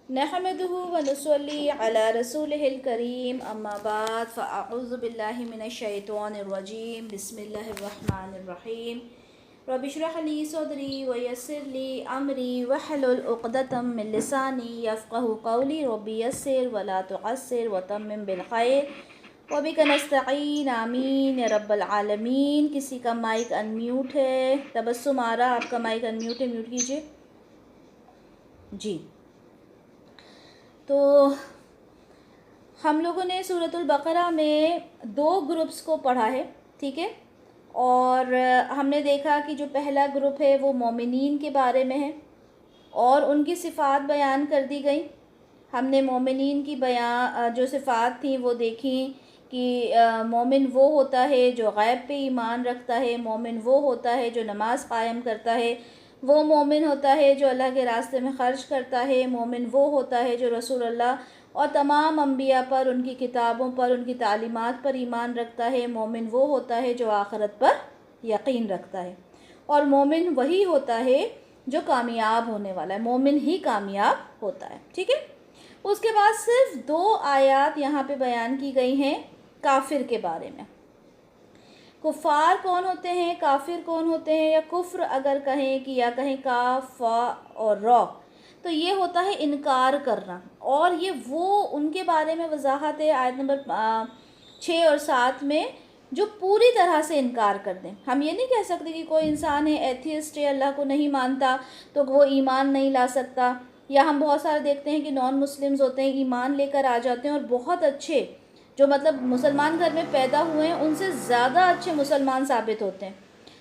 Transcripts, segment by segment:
نحمده ونصلي على رسوله الكريم اما بعد فاعوذ بالله من الشيطان الرجيم بسم الله الرحمن الرحيم رب اشرح لي صدري ويسر لي امري واحلل عقدة من لساني يفقهوا قولي رب يسر ولا تعسر وتمم بالخير وبك نستعين آمین یا رب العالمین۔ کسی کا مائک انمیوٹ ہے؟ تبسم آرا آپ کا مائک انمیوٹ ہے، میوٹ کیجئے جی۔ تو ہم لوگوں نے سورۃ البقرہ میں 2 گروپس کو پڑھا ہے، ٹھیک ہے، اور ہم نے دیکھا کہ جو پہلا گروپ ہے وہ مومنین کے بارے میں ہے اور ان کی صفات بیان کر دی گئی۔ ہم نے مومنین کی جو صفات تھیں وہ دیکھیں کہ مومن وہ ہوتا ہے جو غیب پہ ایمان رکھتا ہے، مومن وہ ہوتا ہے جو نماز قائم کرتا ہے، وہ مومن ہوتا ہے جو اللہ کے راستے میں خرچ کرتا ہے، مومن وہ ہوتا ہے جو رسول اللہ اور تمام انبیاء پر، ان کی کتابوں پر، ان کی تعلیمات پر ایمان رکھتا ہے، مومن وہ ہوتا ہے جو آخرت پر یقین رکھتا ہے، اور مومن وہی ہوتا ہے جو کامیاب ہونے والا ہے، مومن ہی کامیاب ہوتا ہے، ٹھیک ہے۔ اس کے بعد صرف 2 آیات یہاں پہ بیان کی گئی ہیں کافر کے بارے میں۔ کفار کون ہوتے ہیں، کافر کون ہوتے ہیں، یا کفر اگر کہیں کہ یا کہیں کاف فا اور را، تو یہ ہوتا ہے انکار کرنا، اور یہ وہ ان کے بارے میں وضاحت ہے آیت نمبر 6 اور 7 میں، جو پوری طرح سے انکار کر دیں۔ ہم یہ نہیں کہہ سکتے کہ کوئی انسان ہے ایتھیسٹ ہے، اللہ کو نہیں مانتا تو وہ ایمان نہیں لا سکتا، یا ہم بہت سارے دیکھتے ہیں کہ نان مسلمز ہوتے ہیں، ایمان لے کر آ جاتے ہیں اور بہت اچھے، جو مطلب مسلمان گھر میں پیدا ہوئے ہیں ان سے زیادہ اچھے مسلمان ثابت ہوتے ہیں۔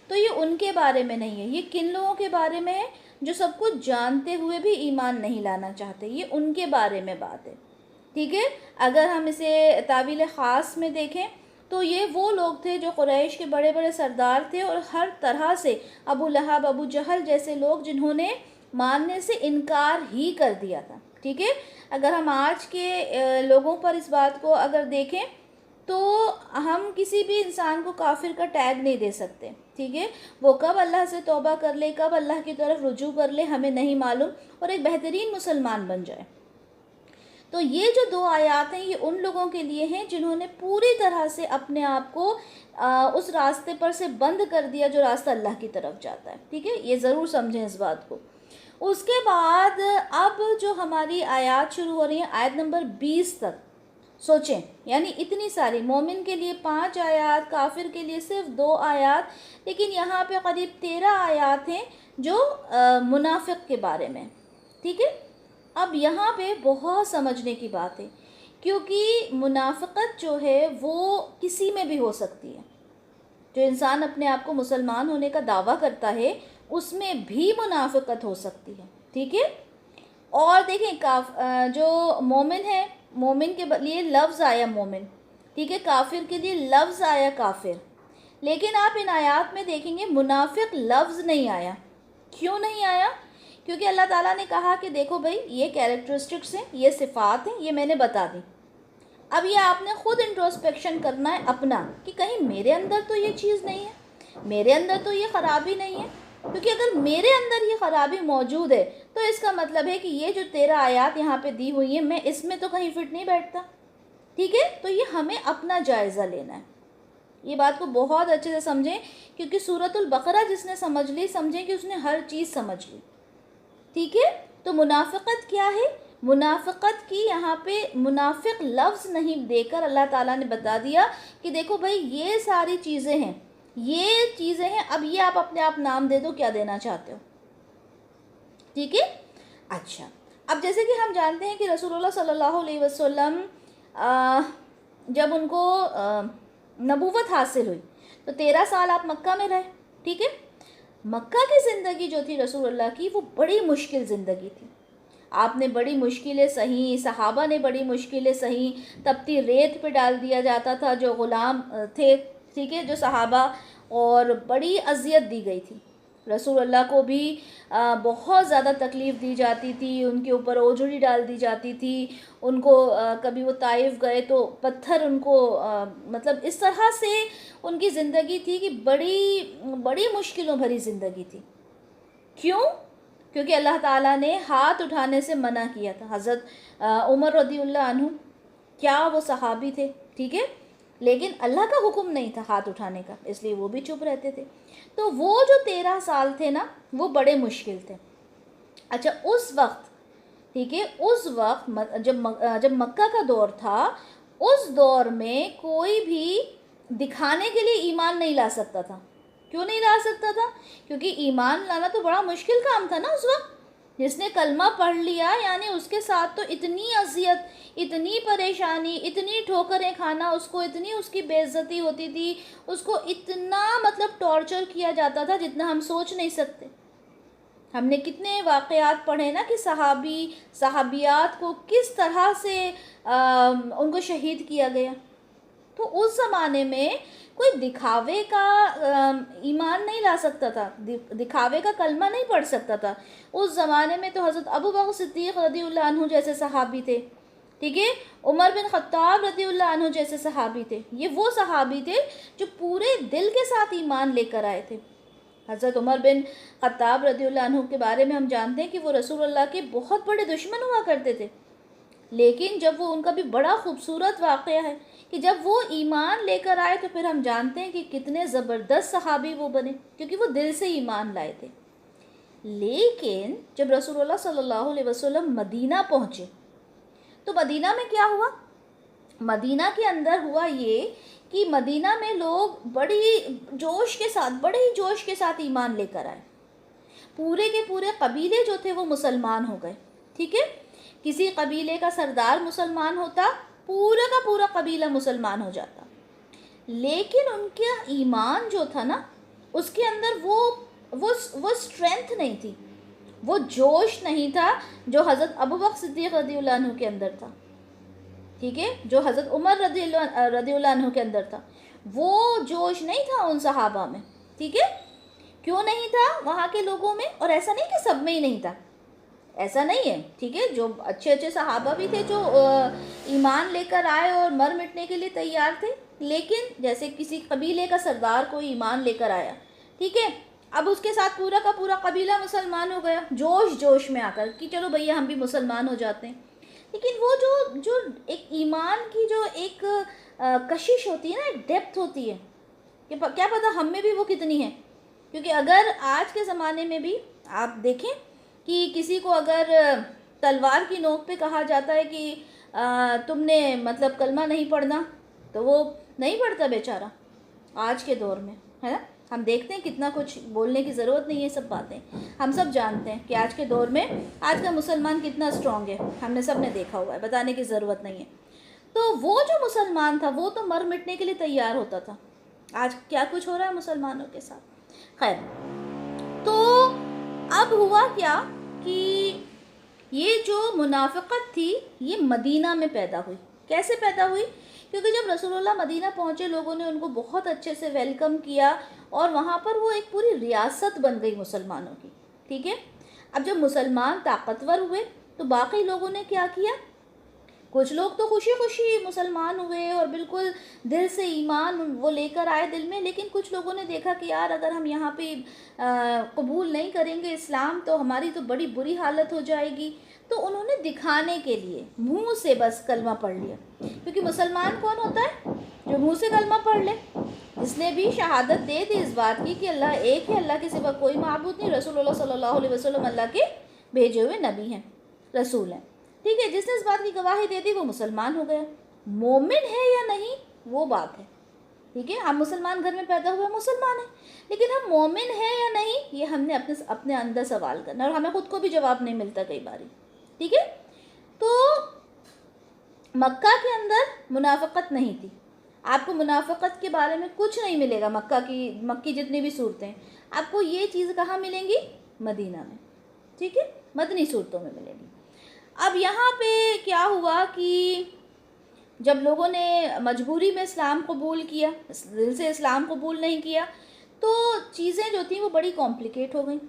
تو یہ ان کے بارے میں نہیں ہے، یہ کن لوگوں کے بارے میں ہے جو سب کچھ جانتے ہوئے بھی ایمان نہیں لانا چاہتے، یہ ان کے بارے میں بات ہے، ٹھیک ہے۔ اگر ہم اسے تعویل خاص میں دیکھیں تو یہ وہ لوگ تھے جو قریش کے بڑے بڑے سردار تھے، اور ہر طرح سے ابو لہب، ابو جہل جیسے لوگ جنہوں نے ماننے سے انکار ہی کر دیا تھا، ٹھیک ہے۔ اگر ہم آج کے لوگوں پر اس بات کو اگر دیکھیں تو ہم کسی بھی انسان کو کافر کا ٹیگ نہیں دے سکتے، ٹھیک ہے۔ وہ کب اللہ سے توبہ کر لے، کب اللہ کی طرف رجوع کر لے ہمیں نہیں معلوم، اور ایک بہترین مسلمان بن جائے۔ تو یہ جو 2 آیات ہیں یہ ان لوگوں کے لیے ہیں جنہوں نے پوری طرح سے اپنے آپ کو اس راستے پر سے بند کر دیا جو راستہ اللہ کی طرف جاتا ہے، ٹھیک ہے، یہ ضرور سمجھیں اس بات کو۔ اس کے بعد اب جو ہماری آیات شروع ہو رہی ہیں آیت نمبر 20 تک، سوچیں یعنی اتنی ساری، مومن کے لیے 5 آیات، کافر کے لیے صرف 2 آیات، لیکن یہاں پہ قریب 13 آیات ہیں جو منافق کے بارے میں، ٹھیک ہے۔ اب یہاں پہ بہت سمجھنے کی بات ہے، کیونکہ منافقت جو ہے وہ کسی میں بھی ہو سکتی ہے۔ جو انسان اپنے آپ کو مسلمان ہونے کا دعویٰ کرتا ہے اس میں بھی منافقت ہو سکتی ہے، ٹھیک ہے۔ اور دیکھیں جو مومن ہے، مومن کے لیے لفظ آیا مومن، ٹھیک ہے، کافر کے لیے لفظ آیا کافر، لیکن آپ ان آیات میں دیکھیں گے منافق لفظ نہیں آیا۔ کیوں نہیں آیا؟ کیونکہ اللہ تعالیٰ نے کہا کہ دیکھو بھائی یہ کیریکٹرسٹکس ہیں، یہ صفات ہیں، یہ میں نے بتا دی۔ اب یہ آپ نے خود انٹروسپیکشن کرنا ہے اپنا، کہ کہیں میرے اندر تو یہ چیز نہیں ہے، میرے اندر تو یہ خرابی نہیں ہے، کیونکہ اگر میرے اندر یہ خرابی موجود ہے تو اس کا مطلب ہے کہ یہ جو 13 آیات یہاں پہ دی ہوئی ہیں میں اس میں تو کہیں فٹ نہیں بیٹھتا، ٹھیک ہے۔ تو یہ ہمیں اپنا جائزہ لینا ہے، یہ بات کو بہت اچھے سے سمجھیں، کیونکہ سورۃ البقرہ جس نے سمجھ لی، سمجھیں کہ اس نے ہر چیز سمجھ لی، ٹھیک ہے۔ تو منافقت کیا ہے؟ منافقت کی یہاں پہ منافق لفظ نہیں دے کر اللہ تعالیٰ نے بتا دیا کہ دیکھو بھائی یہ ساری چیزیں ہیں، یہ چیزیں ہیں، اب یہ آپ اپنے آپ نام دے دو کیا دینا چاہتے ہو، ٹھیک ہے۔ اچھا، اب جیسے کہ ہم جانتے ہیں کہ رسول اللہ صلی اللہ علیہ وسلم جب ان کو نبوت حاصل ہوئی تو 13 سال آپ مکہ میں رہے، ٹھیک ہے۔ مکہ کی زندگی جو تھی رسول اللہ کی وہ بڑی مشکل زندگی تھی، آپ نے بڑی مشکلیں سہیں، صحابہ نے بڑی مشکلیں سہیں، تپتی ریت پہ ڈال دیا جاتا تھا جو غلام تھے، ٹھیک ہے، جو صحابہ، اور بڑی اذیت دی گئی تھی رسول اللہ کو بھی، بہت زیادہ تکلیف دی جاتی تھی، ان کے اوپر اوجڑی ڈال دی جاتی تھی، ان کو کبھی وہ طائف گئے تو پتھر ان کو مطلب اس طرح سے ان کی زندگی تھی کہ بڑی بڑی مشکلوں بھری زندگی تھی۔ کیوں؟ کیونکہ اللہ تعالیٰ نے ہاتھ اٹھانے سے منع کیا تھا. حضرت عمر رضی اللہ عنہ کیا وہ صحابی تھے, ٹھیک ہے, لیکن اللہ کا حکم نہیں تھا ہاتھ اٹھانے کا, اس لیے وہ بھی چپ رہتے تھے. تو وہ جو 13 سال تھے نا وہ بڑے مشکل تھے. اچھا اس وقت, ٹھیک ہے, اس وقت جب مکہ کا دور تھا, اس دور میں کوئی بھی دکھانے کے لیے ایمان نہیں لا سکتا تھا. کیوں نہیں لا سکتا تھا؟ کیونکہ ایمان لانا تو بڑا مشکل کام تھا نا اس وقت. جس نے کلمہ پڑھ لیا یعنی اس کے ساتھ تو اتنی اذیت, اتنی پریشانی, اتنی ٹھوکریں کھانا, اس کو اتنی اس کی بے عزتی ہوتی تھی, اس کو اتنا مطلب ٹارچر کیا جاتا تھا جتنا ہم سوچ نہیں سکتے. ہم نے کتنے واقعات پڑھے نا کہ صحابیات کو کس طرح سے ان کو شہید کیا گیا. تو اس زمانے میں کوئی دکھاوے کا ایمان نہیں لا سکتا تھا, دکھاوے کا کلمہ نہیں پڑھ سکتا تھا. اس زمانے میں تو حضرت ابو بکر صدیق رضی اللہ عنہ جیسے صحابی تھے, ٹھیک ہے, عمر بن خطاب رضی اللہ عنہ جیسے صحابی تھے. یہ وہ صحابی تھے جو پورے دل کے ساتھ ایمان لے کر آئے تھے. حضرت عمر بن خطاب رضی اللہ عنہ کے بارے میں ہم جانتے ہیں کہ وہ رسول اللہ کے بہت بڑے دشمن ہوا کرتے تھے. لیکن جب وہ, ان کا بھی بڑا خوبصورت واقعہ ہے کہ جب وہ ایمان لے کر آئے تو پھر ہم جانتے ہیں کہ کتنے زبردست صحابی وہ بنے, کیونکہ وہ دل سے ایمان لائے تھے. لیکن جب رسول اللہ صلی اللہ علیہ وسلم مدینہ پہنچے تو مدینہ میں کیا ہوا؟ مدینہ کے اندر ہوا یہ کہ مدینہ میں لوگ بڑے ہی جوش کے ساتھ ایمان لے کر آئے. پورے کے پورے قبیلے جو تھے وہ مسلمان ہو گئے, ٹھیک ہے. کسی قبیلے کا سردار مسلمان ہوتا, پورا کا پورا قبیلہ مسلمان ہو جاتا. لیکن ان کا ایمان جو تھا نا, اس کے اندر وہ اسٹرینتھ نہیں تھی, وہ جوش نہیں تھا جو حضرت ابو بکر صدیق رضی اللہ عنہ کے اندر تھا, ٹھیک ہے, جو حضرت عمر رضی اللہ عنہ کے اندر تھا. وہ جوش نہیں تھا ان صحابہ میں, ٹھیک ہے. کیوں نہیں تھا وہاں کے لوگوں میں؟ اور ایسا نہیں کہ سب میں ہی نہیں تھا, ایسا نہیں ہے, ٹھیک ہے. جو اچھے صحابہ بھی تھے جو ایمان لے کر آئے اور مر مٹنے کے لیے تیار تھے. لیکن جیسے کسی قبیلے کا سردار کوئی ایمان لے کر آیا, ٹھیک ہے, اب اس کے ساتھ پورا کا پورا قبیلہ مسلمان ہو گیا جوش میں آ کر کہ چلو بھیا ہم بھی مسلمان ہو جاتے ہیں. لیکن وہ جو ایک ایمان کی جو ایک کشش ہوتی ہے نا, ایک ڈیپتھ ہوتی ہے کہ کیا پتہ ہم میں بھی وہ کتنی ہے. کیونکہ اگر آج کے زمانے میں بھی آپ دیکھیں کہ کسی کو اگر تلوار کی نوک پہ کہا جاتا ہے کہ تم نے مطلب کلمہ نہیں پڑھنا, تو وہ نہیں پڑھتا بیچارہ آج کے دور میں, ہے نا. ہم دیکھتے ہیں کتنا کچھ بولنے کی ضرورت نہیں ہے, سب باتیں ہم سب جانتے ہیں کہ آج کے دور میں آج کا مسلمان کتنا اسٹرانگ ہے, ہم نے سب نے دیکھا ہوا ہے, بتانے کی ضرورت نہیں ہے. تو وہ جو مسلمان تھا وہ تو مر مٹنے کے لیے تیار ہوتا تھا. آج کیا کچھ ہو رہا ہے مسلمانوں کے ساتھ. خیر, تو اب ہوا کیا کہ یہ جو منافقت تھی یہ مدینہ میں پیدا ہوئی. کیسے پیدا ہوئی؟ کیونکہ جب رسول اللہ مدینہ پہنچے لوگوں نے ان کو بہت اچھے سے ویلکم کیا اور وہاں پر وہ ایک پوری ریاست بن گئی مسلمانوں کی, ٹھیک ہے. اب جب مسلمان طاقتور ہوئے تو باقی لوگوں نے کیا کیا؟ کچھ لوگ تو خوشی مسلمان ہوئے اور بالکل دل سے ایمان وہ لے کر آئے دل میں. لیکن کچھ لوگوں نے دیکھا کہ یار اگر ہم یہاں پہ قبول نہیں کریں گے اسلام تو ہماری تو بڑی بری حالت ہو جائے گی. تو انہوں نے دکھانے کے لیے منہ سے بس کلمہ پڑھ لیا. کیونکہ مسلمان کون ہوتا ہے؟ جو منہ سے کلمہ پڑھ لے, جس نے بھی شہادت دے دی اس بات کی کہ اللہ ایک ہے, اللہ کے سوا کوئی معبود نہیں, رسول اللہ صلی اللہ علیہ وسلم اللہ کے بھیجے ہوئے نبی ہیں, رسول ہیں, ٹھیک ہے. جس نے اس بات کی گواہی دے دی وہ مسلمان ہو گیا. مومن ہے یا نہیں وہ بات ہے, ٹھیک ہے. ہم مسلمان گھر میں پیدا ہوئے مسلمان ہیں, لیکن ہم مومن ہیں یا نہیں یہ ہم نے اپنے اندر سوال کرنا, اور ہمیں خود کو بھی جواب نہیں ملتا کئی باری, ٹھیک ہے. تو مکہ کے اندر منافقت نہیں تھی. آپ کو منافقت کے بارے میں کچھ نہیں ملے گا. مکی جتنی بھی صورتیں آپ کو یہ چیز کہاں ملیں گی؟ مدینہ میں, ٹھیک ہے, مدنی صورتوں میں ملے گی. اب یہاں پہ کیا ہوا کہ جب لوگوں نے مجبوری میں اسلام قبول کیا, دل سے اسلام قبول نہیں کیا, تو چیزیں جو تھیں وہ بڑی کمپلیکیٹ ہو گئیں.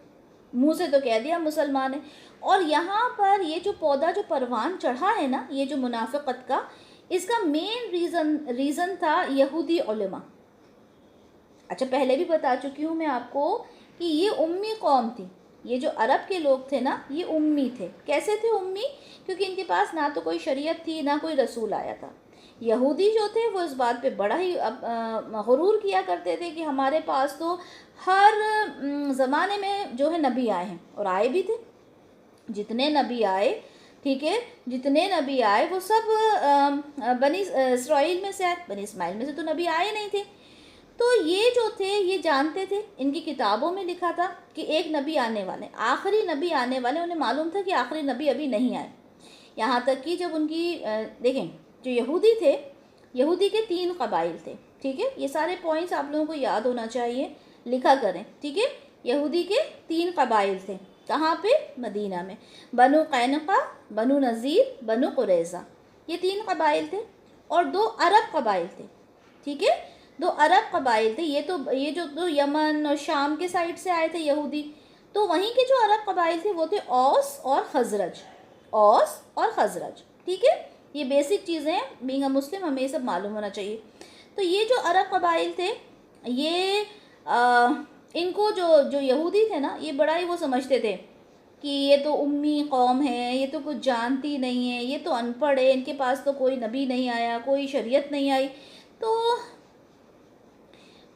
منہ سے تو کہہ دیا مسلمان ہے. اور یہاں پر یہ جو پودا جو پروان چڑھا ہے نا, یہ جو منافقت کا, اس کا مین ریزن تھا یہودی علماء. اچھا, پہلے بھی بتا چکی ہوں میں آپ کو کہ یہ امی قوم تھی, یہ جو عرب کے لوگ تھے نا یہ امی تھے. کیسے تھے امی؟ کیونکہ ان کے پاس نہ تو کوئی شریعت تھی نہ کوئی رسول آیا تھا. یہودی جو تھے وہ اس بات پہ بڑا ہی غرور کیا کرتے تھے کہ ہمارے پاس تو ہر زمانے میں جو ہے نبی آئے ہیں، اور آئے بھی تھے. جتنے نبی آئے، ٹھیک ہے، جتنے نبی آئے وہ سب بنی اسرائیل میں سے آئے. بنی اسماعیل میں سے تو نبی آئے نہیں تھے. تو یہ جو تھے یہ جانتے تھے، ان کی کتابوں میں لکھا تھا کہ ایک نبی آنے والے، آخری نبی آنے والے. انہیں معلوم تھا کہ آخری نبی ابھی نہیں آئے. یہاں تک کہ جب ان کی دیکھیں جو یہودی تھے، یہودی کے 3 قبائل تھے، ٹھیک ہے. یہ سارے پوائنٹس آپ لوگوں کو یاد ہونا چاہیے، لکھا کریں، ٹھیک ہے. یہودی کے 3 قبائل تھے. کہاں پہ؟ مدینہ میں. بنو قینقاع، بنو نذیر، بنو قریظہ. یہ 3 قبائل تھے. اور 2 عرب قبائل تھے، ٹھیک ہے. 2 عرب قبائل تھے. یہ جو یمن اور شام کے سائڈ سے آئے تھے یہودی، تو وہیں کے جو عرب قبائل تھے وہ تھے اوس اور خزرج. اوس اور خزرج، ٹھیک ہے. یہ بیسک چیزیں ہیں، بینگ اے مسلم ہمیں یہ سب معلوم ہونا چاہیے. تو یہ جو عرب قبائل تھے، یہ ان کو جو یہودی تھے نا یہ بڑا ہی وہ سمجھتے تھے کہ یہ تو امی قوم ہے، یہ تو کچھ جانتی نہیں ہے، یہ تو ان پڑھ ہے، ان کے پاس تو کوئی نبی نہیں آیا، کوئی شریعت نہیں آئی. تو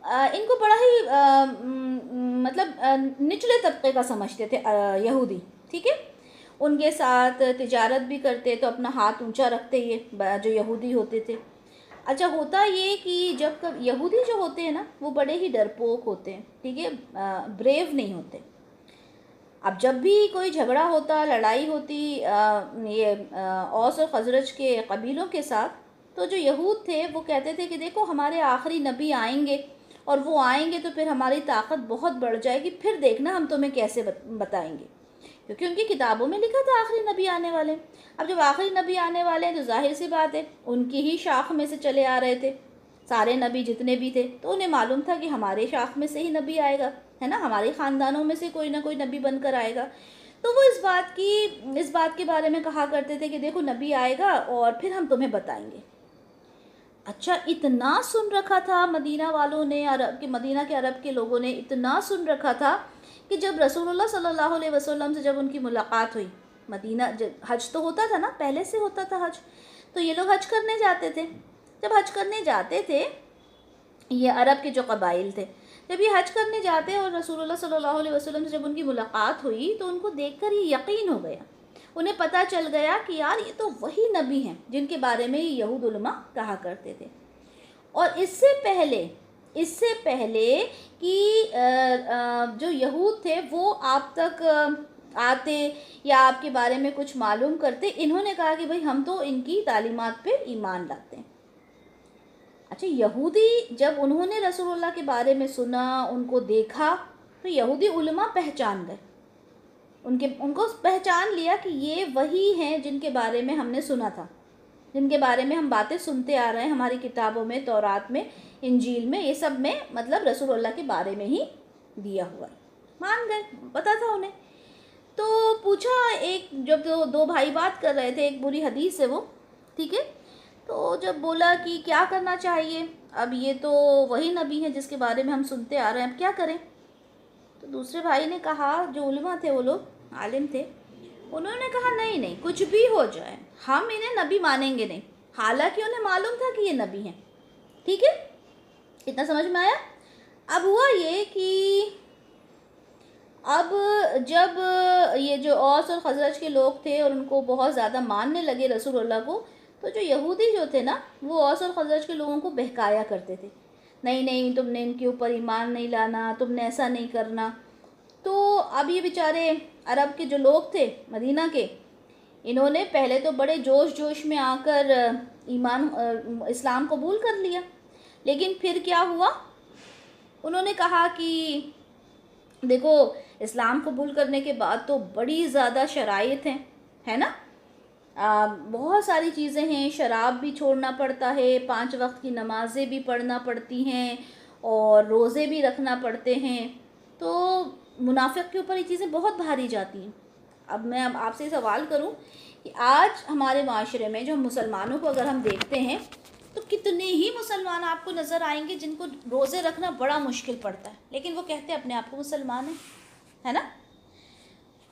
ان کو بڑا ہی مطلب نچلے طبقے کا سمجھتے تھے یہودی، ٹھیک ہے. ان کے ساتھ تجارت بھی کرتے تو اپنا ہاتھ اونچا رکھتے یہ جو یہودی ہوتے تھے. اچھا ہوتا یہ کہ جب یہودی جو ہوتے ہیں نا وہ بڑے ہی ڈرپوک ہوتے ہیں، ٹھیک ہے، بریو نہیں ہوتے. اب جب بھی کوئی جھگڑا ہوتا، لڑائی ہوتی یہ اوس اور خزرج کے قبیلوں کے ساتھ، تو جو یہود تھے وہ کہتے تھے کہ دیکھو ہمارے آخری نبی آئیں گے، اور وہ آئیں گے تو پھر ہماری طاقت بہت بڑھ جائے گی، پھر دیکھنا ہم تمہیں کیسے بتائیں گے. کیونکہ ان کی کتابوں میں لکھا تھا آخری نبی آنے والے. اب جب آخری نبی آنے والے ہیں تو ظاہر سی بات ہے ان کی ہی شاخ میں سے چلے آ رہے تھے سارے نبی جتنے بھی تھے. تو انہیں معلوم تھا کہ ہمارے شاخ میں سے ہی نبی آئے گا، ہے نا، ہمارے خاندانوں میں سے کوئی نہ کوئی نبی بن کر آئے گا. تو وہ اس بات کے بارے میں کہا کرتے تھے کہ دیکھو نبی آئے گا اور پھر ہم تمہیں بتائیں گے. اچھا اتنا سن رکھا تھا مدینہ والوں نے، مدینہ کے عرب کے لوگوں نے اتنا سن رکھا تھا کہ جب رسول اللہ صلی اللہ علیہ وسلم سے جب ان کی ملاقات ہوئی، مدینہ حج تو ہوتا تھا نا، پہلے سے ہوتا تھا حج، تو یہ لوگ حج کرنے جاتے تھے. جب حج کرنے جاتے تھے یہ عرب کے جو قبائل تھے، جب یہ حج کرنے جاتے اور رسول اللہ صلی اللہ علیہ وسلم سے جب ان کی ملاقات ہوئی تو ان کو دیکھ کر یہ یقین ہو گیا، انہیں پتہ چل گیا کہ یار یہ تو وہی نبی ہیں جن کے بارے میں یہود علماء کہا کرتے تھے. اور اس سے پہلے کہ جو یہود تھے وہ آپ تک آتے یا آپ کے بارے میں کچھ معلوم کرتے، انہوں نے کہا کہ بھئی ہم تو ان کی تعلیمات پہ ایمان لاتے ہیں. اچھا یہودی جب انہوں نے رسول اللہ کے بارے میں سنا، ان کو دیکھا، تو یہودی علماء پہچان گئے، ان کو پہچان لیا کہ یہ وہی ہیں جن کے بارے میں ہم نے سنا تھا، جن کے بارے میں ہم باتیں سنتے آ رہے ہیں ہماری کتابوں میں، تورات میں، انجیل میں، یہ سب میں مطلب رسول اللہ کے بارے میں ہی دیا ہوا ہے. مان گئے، پتہ تھا انہیں. تو پوچھا جب 2 بھائی بات کر رہے تھے، ایک بری حدیث ہے وہ، ٹھیک ہے. تو جب بولا کہ کیا کرنا چاہیے، اب یہ تو وہی نبی ہیں جس کے بارے میں ہم سنتے آ رہے ہیں، اب کیا کریں. تو دوسرے بھائی نے کہا، جو علماء تھے وہ لوگ عالم تھے، انہوں نے کہا نہیں کچھ بھی ہو جائے ہم انہیں نبی مانیں گے نہیں، حالانکہ انہیں معلوم تھا کہ یہ نبی ہیں. ٹھیک ہے، اتنا سمجھ میں آیا. اب ہوا یہ کہ اب جب یہ جو اوس اور خزرج کے لوگ تھے اور ان کو بہت زیادہ ماننے لگے رسول اللہ کو، تو جو یہودی جو تھے نا وہ اوس اور خزرج کے لوگوں کو بہکایا کرتے تھے، نہیں تم نے ان کے اوپر ایمان نہیں لانا، تم نے ایسا نہیں کرنا. تو اب یہ بیچارے عرب کے جو لوگ تھے مدینہ کے، انہوں نے پہلے تو بڑے جوش میں آ کر اسلام قبول کر لیا، لیکن پھر کیا ہوا، انہوں نے کہا کہ دیکھو اسلام قبول کرنے کے بعد تو بڑی زیادہ شرائط ہیں، ہے نا، بہت ساری چیزیں ہیں، شراب بھی چھوڑنا پڑتا ہے، 5 وقت کی نمازیں بھی پڑھنا پڑتی ہیں، اور روزے بھی رکھنا پڑتے ہیں. تو منافق کے اوپر یہ چیزیں بہت بھاری جاتی ہیں. اب میں آپ سے سوال کروں کہ آج ہمارے معاشرے میں جو مسلمانوں کو اگر ہم دیکھتے ہیں تو کتنے ہی مسلمان آپ کو نظر آئیں گے جن کو روزے رکھنا بڑا مشکل پڑتا ہے، لیکن وہ کہتے ہیں اپنے آپ کو مسلمان ہیں، ہے نا.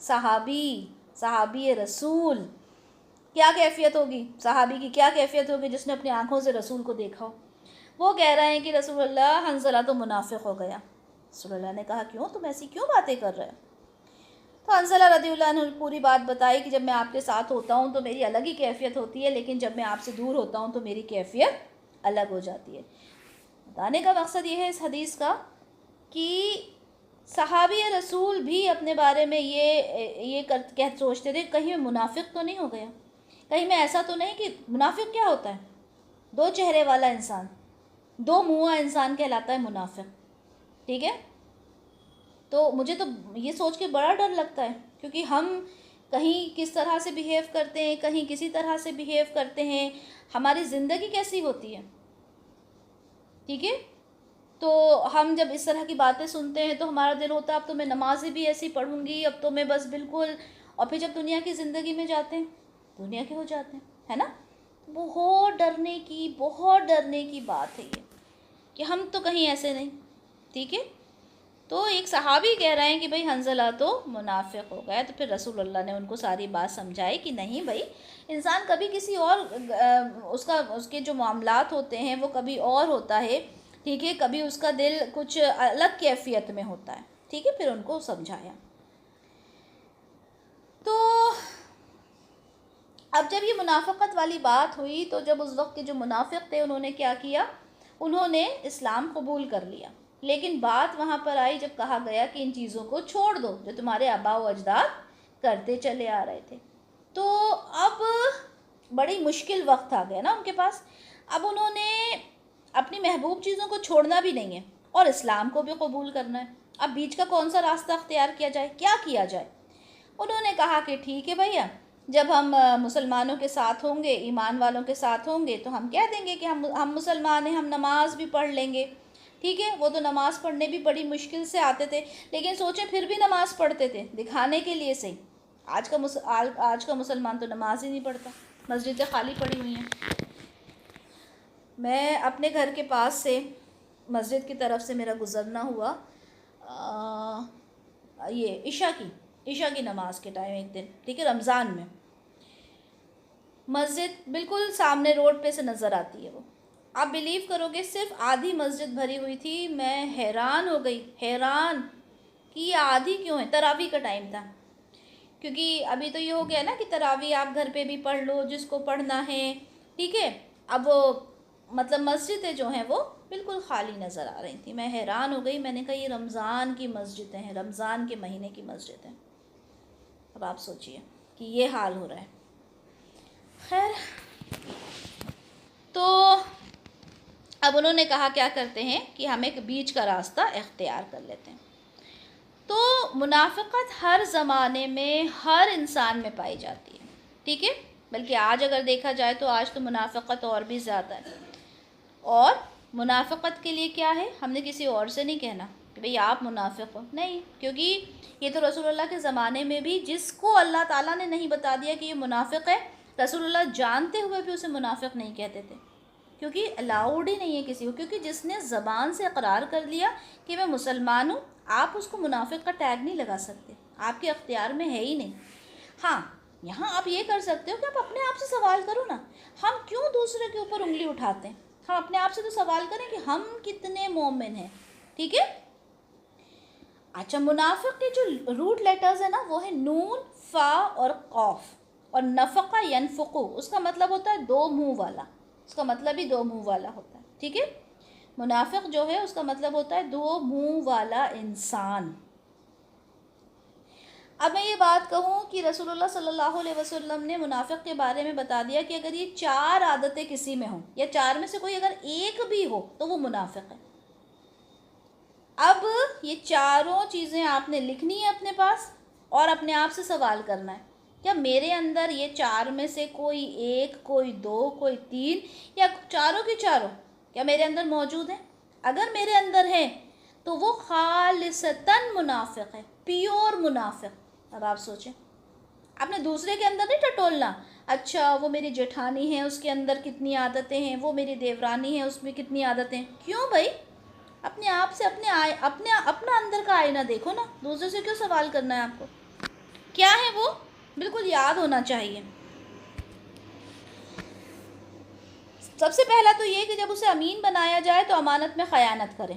صحابی رسول، کیا کیفیت ہوگی صحابی کی، کیا کیفیت ہوگی جس نے اپنی آنکھوں سے رسول کو دیکھا ہو. وہ کہہ رہے ہیں کہ رسول اللہ حنظلہ تو منافق ہو گیا. رسول اللہ نے کہا کیوں، تم ایسی کیوں باتیں کر رہے ہو؟ تو حنظلہ رضی اللہ عنہ نے پوری بات بتائی کہ جب میں آپ کے ساتھ ہوتا ہوں تو میری الگ ہی کیفیت ہوتی ہے، لیکن جب میں آپ سے دور ہوتا ہوں تو میری کیفیت الگ ہو جاتی ہے. بتانے کا مقصد یہ ہے اس حدیث کا کہ صحابی رسول بھی اپنے بارے میں یہ سوچتے تھے کہیں میں منافق تو نہیں ہو گیا، کہیں میں ایسا تو نہیں کہ منافق کیا ہوتا ہے، دو چہرے والا انسان، دو منہ انسان کہلاتا ہے منافق. ٹھیک ہے، تو مجھے تو یہ سوچ کے بڑا ڈر لگتا ہے، کیونکہ ہم کہیں کس طرح سے بیہیو کرتے ہیں، کہیں کسی طرح سے بیہیو کرتے ہیں، ہماری زندگی کیسی ہوتی ہے. ٹھیک ہے، تو ہم جب اس طرح کی باتیں سنتے ہیں تو ہمارا دل ہوتا ہے اب تو میں نمازیں بھی ایسی پڑھوں گی، اب تو میں بس بالکل، اور پھر جب دنیا کی زندگی میں جاتے ہیں دنیا کے ہو جاتے ہیں، ہے نا. بہت ڈرنے کی بات ہے یہ کہ ہم تو کہیں ایسے نہیں. ٹھیک ہے، تو ایک صحابی کہہ رہے ہیں کہ بھئی حنظلہ تو منافق ہو گیا. تو پھر رسول اللہ نے ان کو ساری بات سمجھائی کہ نہیں بھئی، انسان کبھی کسی اور اس کے جو معاملات ہوتے ہیں وہ کبھی اور ہوتا ہے. ٹھیک ہے، کبھی اس کا دل کچھ الگ کیفیت میں ہوتا ہے. ٹھیک ہے، پھر ان کو سمجھایا. تو اب جب یہ منافقت والی بات ہوئی تو جب اس وقت کے جو منافق تھے انہوں نے کیا کیا، انہوں نے اسلام قبول کر لیا. لیکن بات وہاں پر آئی جب کہا گیا کہ ان چیزوں کو چھوڑ دو جو تمہارے آباء و اجداد کرتے چلے آ رہے تھے. تو اب بڑی مشکل وقت آ گیا نا ان کے پاس. اب انہوں نے اپنی محبوب چیزوں کو چھوڑنا بھی نہیں ہے اور اسلام کو بھی قبول کرنا ہے. اب بیچ کا کون سا راستہ اختیار کیا جائے، کیا کیا جائے؟ انہوں نے کہا کہ ٹھیک ہے بھیا، جب ہم مسلمانوں کے ساتھ ہوں گے، ایمان والوں کے ساتھ ہوں گے تو ہم کہہ دیں گے کہ ہم مسلمان ہیں، ہم نماز بھی پڑھ لیں گے. ٹھیک ہے، وہ تو نماز پڑھنے بھی بڑی مشکل سے آتے تھے، لیکن سوچیں پھر بھی نماز پڑھتے تھے دکھانے کے لیے صحیح. آج کا مسلمان تو نماز ہی نہیں پڑھتا، مسجدیں خالی پڑی ہوئی ہیں. میں اپنے گھر کے پاس سے مسجد کی طرف سے میرا گزرنا ہوا یہ عشاء کی نماز کے ٹائم ایک دن. ٹھیک ہے، رمضان میں مسجد بالکل سامنے روڈ پہ سے نظر آتی ہے. وہ آپ بیلیو کرو گے صرف آدھی مسجد بھری ہوئی تھی. میں حیران ہو گئی، حیران کہ یہ آدھی کیوں ہے. تراویح کا ٹائم تھا، کیونکہ ابھی تو یہ ہو گیا نا کہ تراویح آپ گھر پہ بھی پڑھ لو جس کو پڑھنا ہے. ٹھیک ہے، اب مطلب مسجدیں جو ہیں وہ بالکل خالی نظر آ رہی تھیں. میں حیران ہو گئی، میں نے کہا یہ رمضان کی مسجدیں ہیں، رمضان کے مہینے کی مسجدیں. اب آپ سوچئے کہ یہ حال ہو رہا ہے. خیر، تو اب انہوں نے کہا کیا کرتے ہیں کہ ہم ایک بیچ کا راستہ اختیار کر لیتے ہیں. تو منافقت ہر زمانے میں ہر انسان میں پائی جاتی ہے. ٹھیک ہے، بلکہ آج اگر دیکھا جائے تو آج تو منافقت اور بھی زیادہ ہے. اور منافقت کے لیے کیا ہے، ہم نے کسی اور سے نہیں کہنا کہ بھئی آپ منافق ہو، نہیں، کیونکہ یہ تو رسول اللہ کے زمانے میں بھی جس کو اللہ تعالیٰ نے نہیں بتا دیا کہ یہ منافق ہے، رسول اللہ جانتے ہوئے بھی اسے منافق نہیں کہتے تھے، کیونکہ الاؤڈ ہی نہیں ہے کسی کو. کیونکہ جس نے زبان سے اقرار کر لیا کہ میں مسلمان ہوں، آپ اس کو منافق کا ٹیگ نہیں لگا سکتے، آپ کے اختیار میں ہے ہی نہیں. ہاں، یہاں آپ یہ کر سکتے ہو کہ آپ اپنے آپ سے سوال کرو نا. ہم کیوں دوسرے کے اوپر انگلی اٹھاتے ہیں؟ ہم اپنے آپ سے تو سوال کریں کہ ہم کتنے مومن ہیں. ٹھیک ہے، اچھا، منافق کے جو روٹ لیٹرز ہیں نا وہ ہیں نون، فا اور قوف. اور نفقہ ینفقو، اس کا مطلب ہوتا ہے دو منہ والا، اس کا مطلب ہی دو منہ والا ہوتا ہے. ٹھیک ہے، منافق جو ہے اس کا مطلب ہوتا ہے دو منہ والا انسان. اب میں یہ بات کہوں کہ رسول اللہ صلی اللہ علیہ وسلم نے منافق کے بارے میں بتا دیا کہ اگر یہ 4 عادتیں کسی میں ہوں یا 4 میں سے کوئی اگر ایک بھی ہو تو وہ منافق ہے. اب یہ چاروں چیزیں آپ نے لکھنی ہے اپنے پاس اور اپنے آپ سے سوال کرنا ہے، کیا میرے اندر یہ 4 میں سے کوئی ایک، کوئی 2، کوئی 3 یا چاروں کی چاروں کیا میرے اندر موجود ہیں؟ اگر میرے اندر ہیں تو وہ خالصتاً منافق ہے، پیور منافق. اب آپ سوچیں، آپ نے دوسرے کے اندر نہیں ٹٹولنا، اچھا وہ میری جیٹھانی ہے اس کے اندر کتنی عادتیں ہیں، وہ میری دیورانی ہے اس میں کتنی عادتیں. کیوں بھائی؟ اپنے آپ سے اپنا اندر کا آئینہ دیکھو نا، دوسرے سے کیوں سوال کرنا ہے آپ کو؟ کیا ہے وہ؟ بالکل یاد ہونا چاہیے. سب سے پہلا تو یہ کہ جب اسے امین بنایا جائے تو امانت میں خیانت کریں.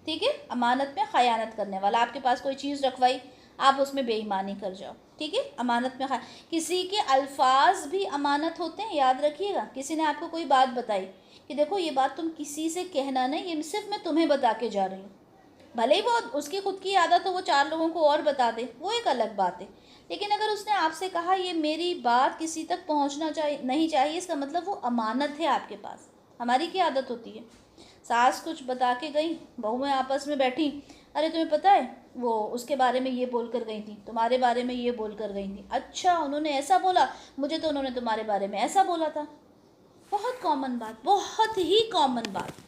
ٹھیک ہے، امانت میں خیانت کرنے والا. آپ کے پاس کوئی چیز رکھوائی، آپ اس میں بے ایمانی کر جاؤ. ٹھیک ہے، امانت میں کسی کے الفاظ بھی امانت ہوتے ہیں، یاد رکھیے گا. کسی نے آپ کو کوئی بات بتائی کہ دیکھو یہ بات تم کسی سے کہنا نہیں، یہ صرف میں تمہیں بتا کے جا رہی ہوں. بھلے ہی وہ اس کی خود کی عادت ہو وہ 4 لوگوں کو اور بتا دے، وہ ایک الگ بات ہے. لیکن اگر اس نے آپ سے کہا یہ میری بات کسی تک پہنچنا نہیں چاہیے، اس کا مطلب وہ امانت ہے آپ کے پاس. ہماری کیا عادت ہوتی ہے، ساس کچھ بتا کے گئی، بہویں آپس میں بیٹھی، ارے تمہیں پتہ ہے وہ اس کے بارے میں یہ بول کر گئی تھی، تمہارے بارے میں یہ بول کر گئی تھی. اچھا انہوں نے ایسا بولا، مجھے تو انہوں نے تمہارے بارے میں ایسا بولا تھا. بہت کامن بات، بہت ہی کامن بات.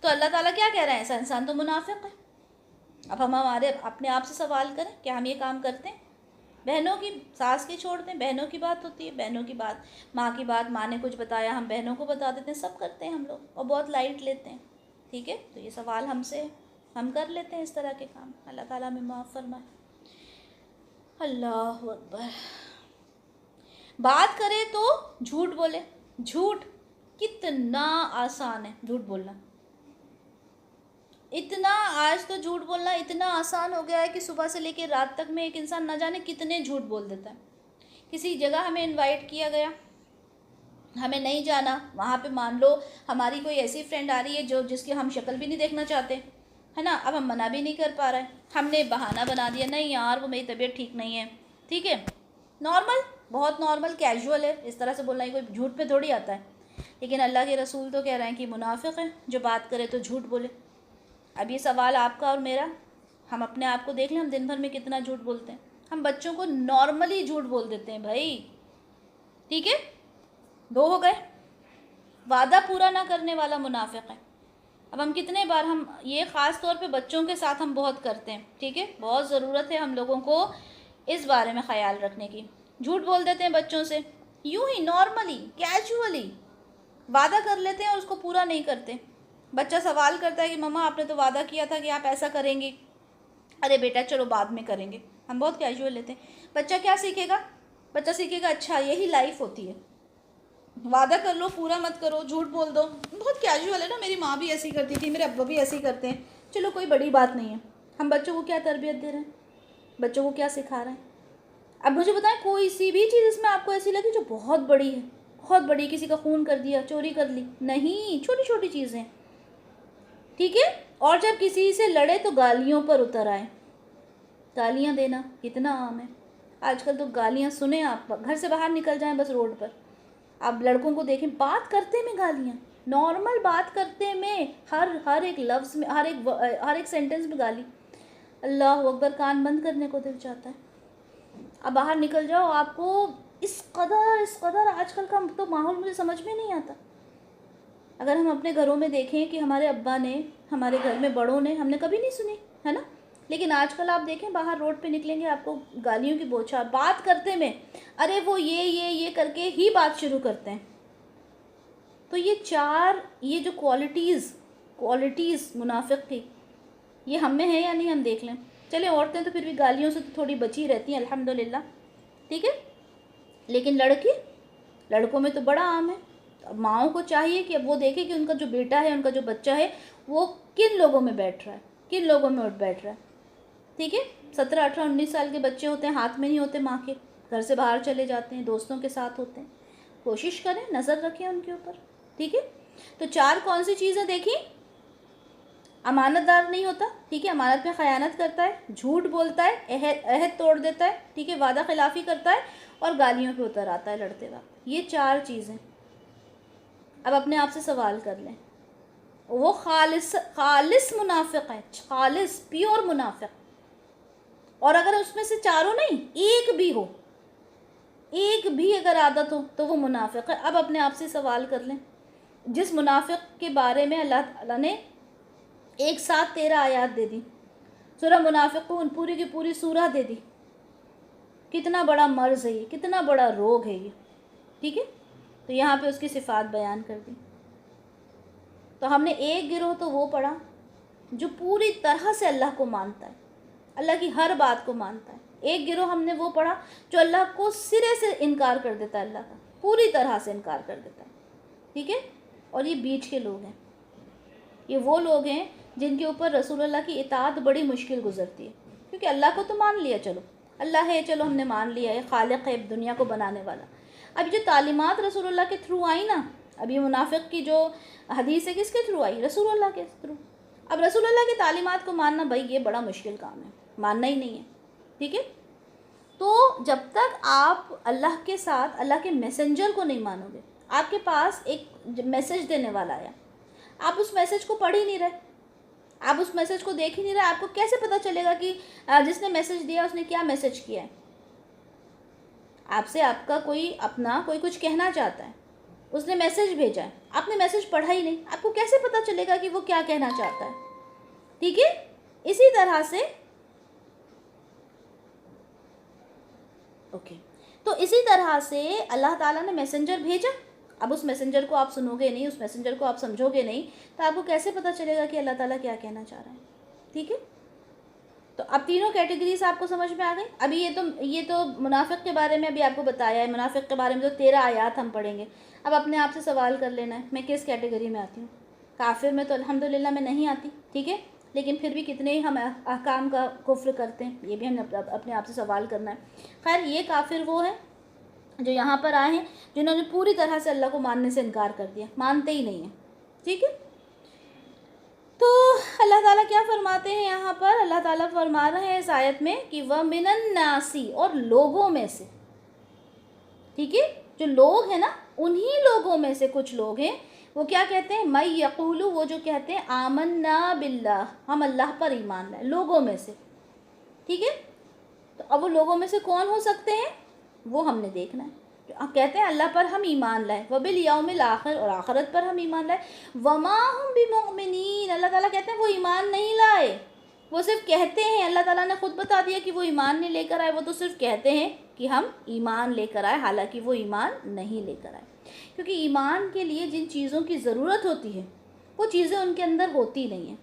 تو اللہ تعالیٰ کیا کہہ رہے ہیں؟ ایسا انسان تو منافق ہے. اب ہم اپنے آپ سے سوال کریں کیا ہم یہ کام کرتے ہیں؟ بہنوں کی، ساس کی چھوڑ دیں، بہنوں کی بات ہوتی ہے، بہنوں کی بات، ماں کی بات، ماں نے کچھ بتایا ہم بہنوں کو بتا دیتے ہیں. سب کرتے ہیں ہم لوگ اور بہت لائٹ لیتے ہیں. ٹھیک ہے، تو یہ سوال ہم سے، ہم کر لیتے ہیں اس طرح کے کام. اللہ تعالیٰ ہمیں معاف فرمائے. اللہ اکبر. بات کرے تو جھوٹ بولے. جھوٹ کتنا آسان ہے جھوٹ بولنا. اتنا آج تو جھوٹ بولنا اتنا آسان ہو گیا ہے کہ صبح سے لے کے رات تک میں ایک انسان نہ جانے کتنے جھوٹ بول دیتا ہے. کسی جگہ ہمیں انوائٹ کیا گیا، ہمیں نہیں جانا، وہاں پہ مان لو ہماری کوئی ایسی فرینڈ آ رہی ہے جس کی ہم شکل بھی نہیں دیکھنا چاہتے، ہے نا. اب ہم منع بھی نہیں کر پا رہے ہیں، ہم نے بہانہ بنا دیا، نہیں یار وہ میری طبیعت ٹھیک نہیں ہے. ٹھیک ہے، نارمل، بہت نارمل، کیجول ہے. اس طرح سے بولنا ہی کوئی جھوٹ پہ تھوڑی آتا ہے. لیکن اللہ کے رسول تو کہہ رہے ہیں کہ منافق ہے جو بات کرے تو جھوٹ بولے. اب یہ سوال آپ کا اور میرا، ہم اپنے آپ کو دیکھ لیں ہم دن بھر میں کتنا جھوٹ بولتے ہیں. ہم بچوں کو نارملی جھوٹ بول دیتے ہیں بھائی. ٹھیک ہے، 2 ہو گئے. وعدہ پورا نہ کرنے والا منافق ہے. اب ہم کتنے بار ہم یہ خاص طور پہ بچوں کے ساتھ ہم بہت کرتے ہیں. ٹھیک ہے، بہت ضرورت ہے ہم لوگوں کو اس بارے میں خیال رکھنے کی. جھوٹ بول دیتے ہیں بچوں سے، یوں ہی نارملی کیجولی وعدہ کر لیتے ہیں اور اس کو پورا نہیں کرتے. بچہ سوال کرتا ہے کہ مما آپ نے تو وعدہ کیا تھا کہ آپ ایسا کریں گی. ارے بیٹا چلو بعد میں کریں گے. ہم بہت کیجول لیتے ہیں. بچہ کیا سیکھے گا؟ بچہ سیکھے گا اچھا یہی لائف ہوتی ہے، وعدہ کر لو پورا مت کرو، جھوٹ بول دو. بہت کیجول ہے نا، میری ماں بھی ایسی کرتی تھی، میرے ابا بھی ایسی کرتے ہیں، چلو کوئی بڑی بات نہیں ہے. ہم بچوں کو کیا تربیت دے رہے ہیں، بچوں کو کیا سکھا رہے ہیں؟ اب مجھے بتائیں کوئی سی بھی چیز اس میں آپ کو ایسی لگی جو بہت بڑی ہے، بہت بڑی، کسی کا خون کر دیا، چوری کر لی؟ نہیں، چھوٹی چھوٹی چیزیں. ٹھیک ہے، اور جب کسی سے لڑے تو گالیوں پر اتر آئے. گالیاں دینا کتنا عام ہے آج کل. تو گالیاں سنیں، آپ گھر سے باہر نکل جائیں بس روڈ پر، آپ لڑکوں کو دیکھیں بات کرتے میں گالیاں، نارمل بات کرتے میں ہر ایک لفظ میں، ہر ایک سینٹنس میں گالی. اللہ اکبر، کان بند کرنے کو دل چاہتا ہے. اب باہر نکل جاؤ، آپ کو اس قدر آج کل کا تو ماحول مجھے سمجھ میں نہیں آتا. اگر ہم اپنے گھروں میں دیکھیں کہ ہمارے ابا نے، ہمارے گھر میں بڑوں نے، ہم نے کبھی نہیں سنی ہے نا. لیکن آج کل آپ دیکھیں باہر روڈ پہ نکلیں گے آپ کو گالیوں کی بوچھار. بات کرتے میں ارے وہ یہ کر کے ہی بات شروع کرتے ہیں. تو یہ جو کوالٹیز منافق کی، یہ ہم میں ہے یا نہیں، ہم دیکھ لیں. چلیں عورتیں تو پھر بھی گالیوں سے تو تھوڑی بچی رہتی ہیں الحمدللہ. ٹھیک ہے، لیکن لڑکوں میں تو بڑا عام ہے. ماؤں کو چاہیے کہ اب وہ دیکھے کہ ان کا جو بیٹا ہے، ان کا جو بچہ ہے، وہ کن لوگوں میں بیٹھ رہا ہے، کن لوگوں میں اٹھ بیٹھ رہا ہے. ٹھیک ہے، 17 18 19 سال کے بچے ہوتے ہیں، ہاتھ میں نہیں ہوتے ماں کے، گھر سے باہر چلے جاتے ہیں، دوستوں کے ساتھ ہوتے ہیں. کوشش کریں نظر رکھیں ان کے اوپر. ٹھیک ہے، تو 4 کون سی چیزیں دیکھیں؟ امانت دار نہیں ہوتا. ٹھیک ہے، امانت میں خیانت کرتا ہے، جھوٹ بولتا ہے، عہد توڑ دیتا ہے. ٹھیک ہے، وعدہ خلافی کرتا ہے اور گالیوں پہ اتر آتا ہے لڑتے وقت. یہ 4 چیزیں. اب اپنے آپ سے سوال کر لیں، وہ خالص منافق ہے، خالص پیور منافق. اور اگر اس میں سے چاروں نہیں، ایک بھی اگر عادت ہو تو وہ منافق ہے. اب اپنے آپ سے سوال کر لیں، جس منافق کے بارے میں اللہ تعالیٰ نے ایک ساتھ 13 آیات دے دی، سورہ منافقون پوری کی پوری سورہ دے دی. کتنا بڑا مرض ہے یہ، کتنا بڑا روگ ہے یہ. ٹھیک ہے، تو یہاں پہ اس کی صفات بیان کر دی. تو ہم نے ایک گروہ تو وہ پڑھا جو پوری طرح سے اللہ کو مانتا ہے، اللہ کی ہر بات کو مانتا ہے. ایک گروہ ہم نے وہ پڑھا جو اللہ کو سرے سے انکار کر دیتا ہے، اللہ کا پوری طرح سے انکار کر دیتا ہے، ٹھیک ہے. اور یہ بیچ کے لوگ ہیں، یہ وہ لوگ ہیں جن کے اوپر رسول اللہ کی اطاعت بڑی مشکل گزرتی ہے، کیونکہ اللہ کو تو مان لیا، چلو اللہ ہے، چلو ہم نے مان لیا ہے، خالق ہے دنیا کو بنانے والا. اب جو تعلیمات رسول اللہ کے تھرو آئی نا، اب یہ منافق کی جو حدیث ہے کس کے تھرو آئی؟ رسول اللہ کے تھرو. اب رسول اللہ کی تعلیمات کو ماننا بھائی یہ بڑا مشکل کام ہے، ماننا ہی نہیں ہے، ٹھیک ہے. تو جب تک آپ اللہ کے ساتھ اللہ کے میسنجر کو نہیں مانو گے، آپ کے پاس ایک میسج دینے والا آیا، آپ اس میسج کو پڑھ ہی نہیں رہے، آپ اس میسج کو دیکھ ہی نہیں رہے، آپ کو کیسے پتہ چلے گا کہ جس نے میسج دیا اس نے کیا میسج کیا ہے؟ آپ سے آپ کا کوئی اپنا کوئی کچھ کہنا چاہتا ہے، اس نے میسج بھیجا ہے، آپ نے میسج پڑھا ہی نہیں، آپ کو کیسے پتہ چلے گا کہ وہ کیا کہنا چاہتا ہے؟ ٹھیک ہے. اسی طرح سے تو اسی طرح سے اللہ تعالیٰ نے میسنجر بھیجا، اب اس میسنجر کو آپ سنو گے نہیں، اس میسنجر کو آپ سمجھو گے نہیں، تو آپ کو کیسے پتہ چلے گا کہ اللہ تعالیٰ کیا کہنا چاہ رہا ہے؟ ٹھیک ہے. تو اب تینوں کیٹیگریز آپ کو سمجھ میں آ گئی. ابھی یہ تو منافق کے بارے میں ابھی آپ کو بتایا ہے، منافق کے بارے میں تو 13 آیات ہم پڑھیں گے. اب اپنے آپ سے سوال کر لینا ہے میں کس کیٹیگری میں آتی ہوں. کافر میں تو الحمدللہ میں نہیں آتی، ٹھیک ہے، لیکن پھر بھی کتنے ہی ہم احکام کا کفر کرتے ہیں، یہ بھی ہم نے اپنے آپ سے سوال کرنا ہے. خیر، یہ کافر وہ ہیں جو یہاں پر آئے ہیں جنہوں نے پوری طرح سے اللہ کو ماننے سے انکار کر دیا، مانتے ہی نہیں ہیں، ٹھیک ہے. تو اللہ تعالیٰ کیا فرماتے ہیں یہاں پر؟ اللہ تعالیٰ فرما رہے ہیں اس آیت میں کہ وَمِنَ النَّاسِ، اور لوگوں میں سے، ٹھیک ہے، جو لوگ ہیں نا انہی لوگوں میں سے کچھ لوگ ہیں، وہ کیا کہتے ہیں؟ مَن یقول، وہ جو کہتے ہیں آمنا باللہ، ہم اللہ پر ایمان لائے، لوگوں میں سے، ٹھیک ہے. تو اب وہ لوگوں میں سے کون ہو سکتے ہیں؟ وہ ہم نے دیکھنا ہے. کہتے ہیں اللہ پر ہم ایمان لائے، وبالیوم الآخر، اور آخرت پر ہم ایمان لائے، وما ہم بمؤمنین، اللہ تعالیٰ کہتے ہیں وہ ایمان نہیں لائے، وہ صرف کہتے ہیں. اللہ تعالیٰ نے خود بتا دیا کہ وہ ایمان نہیں لے کر آئے، وہ تو صرف کہتے ہیں کہ ہم ایمان لے کر آئے، حالانکہ وہ ایمان نہیں لے کر آئے. کیونکہ ایمان کے لیے جن چیزوں کی ضرورت ہوتی ہے وہ چیزیں ان کے اندر ہوتی نہیں ہیں.